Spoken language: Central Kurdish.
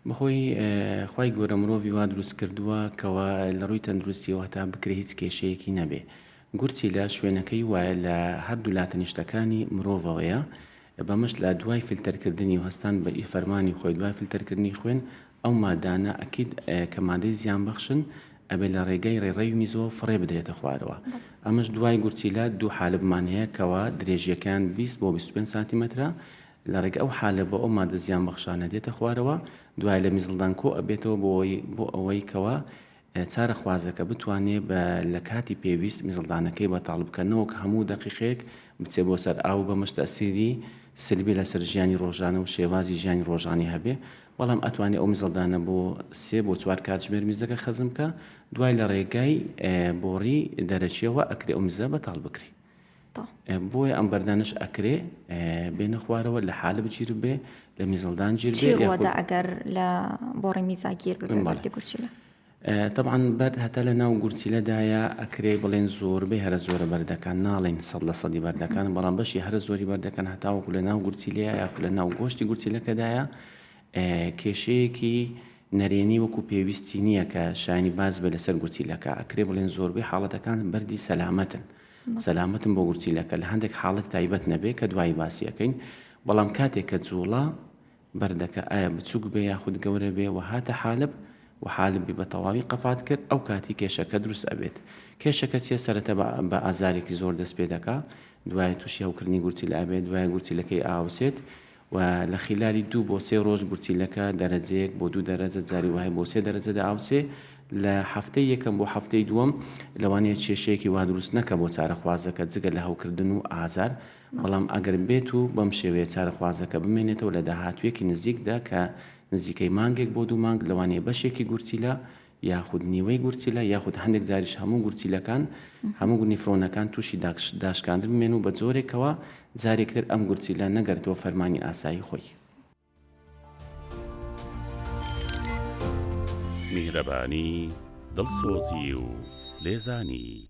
بەخۆی خی گەورە مرۆڤی وا دروست کردووە کەوا لە ڕووی تەندروستیەوە هەتا بکرێ هیچ کێشەیەکی نەبێ. گورچی لە شوێنەکەی وایە لە هەردوو لاتەنیشتەکانی مرۆڤەوەیە بەمەش لە دوای فیلتەرکردنی و هەستان بە فەرمانی خۆی دوای فیلتەرکردنی خوێن ئەو مادانە ئەکید کە مادەی زیان بەخشن ئەبێ لە ڕێگەی ڕێڕەوی میزۆ فڕێ بدرێتە خوارەوە. ئەمەش دوای گورچیلە دوو حالبمان هەیە کەوا درێژیەکان 20 بۆ 25 سانتیمەترە لە ڕێگە ئەو حالە بە ئەو مادە زیان بەخشانە دێتە خوارەوە دوای لە میزڵدان کۆ ئەبێتەوە بۆ ئەوەی کەوا چارە خوازەکە بتوانێت لە کاتی پێویست میزڵدانەکەی بەتاڵ بکەنەوە کە هەموو دەقیقێک بچێ بۆ سەر ئاو بەمەش تەسیری سلبی لەسەر ژیانی ڕۆژانە و شێوازی ژیانی ڕۆژانی هەبێ. بەڵام ئەتوانێت ئەو میزڵدانە بۆ 3 بۆ 4 کاتژمێر میزەکە خەزم کە دوای لە ڕێگای بۆڕی دەرەچیەوە ئەکرێ ئەو میزە بەتاڵ بکری. بۆیە ئەم بەردانش ئەکرێ بێنە خوارەوە لە حالە بگیر بێ لە میزڵدان گیر بێ ڕۆدا ئەگەر لە بۆڕی میزاگیر ببێ گورچیلە. طبعا بەرد هەتا لە ناو گورچیلەدایە ئەکرێ بڵێن زۆربەی هەرە زۆرە بەردەکان ناڵێن 100% بەردەکان بەڵام بەشی هەرە زۆری بەردەکان هەتاوەکو لە ناو گورچیلەیە یاخو لە ناو گۆشتی گورچیلەکەدایە کێشەیەکی نەرێنی وەکو پێویستی نییە کە شانی باز بێ لەسەر گورچیلەکە ئەکرێ بڵێن زۆربەی حاڵەتەکان بەردی سەلامەتن. سەلامەتم بۆ گورچیلەکە لە هەندێک حاڵەت تایبەت نەبێ کە دوای باسیەکەین بەڵام کاتێک کە جوڵە بەردەکە ئایا بچووک بێ یاخود گەورە بێ و هاتە حالب و حالبی بە تەواوی قەپات کرد ئەو کاتی کێشەکە دروست ئەبێت. کێشەکە چیە سەرەتا بە ئازارێکی زۆر دەست پێ دەکا دوای تووشی هەوکردنی گورچیلە ئەبێت دوای گورچیلەکەی ئاوسێت و لە خلالی 2 بۆ 3 ڕۆژ گورچیلەکە دەرەجەیەک بۆ 2 دەرەجە جاری وایە بۆ 3 دەرەجەدا ئاوسێ لە هەفتەی یەکەم بۆ هەفتەی دووەم لەوانەیە کێشەیەکی وا دروست نەکە بۆ چارەخوازەکە جگە لە هەوکردن و ئازار بەڵام ئەگەر بێت و بەم شێوەیە چارەخوازەکە بمێنێتەوە لە داهاتوێکی نزیکدا کە نزیکەی مانگێک بۆ 2 مانگ لەوانەیە بەشێکی گورچیلە یاخود نیوەی گورچیلە یاخود هەندێک جاریش هەموو گورچیلەکان هەموو نیفرۆنەکان تووشی داشکاندن بمێن و بە جۆرێکەوە جارێکتر ئەم گورچیلە نەگەرتەوە فەرمانی ئاسایی خۆی. میهرەبانی دڵسۆزی و لێزانی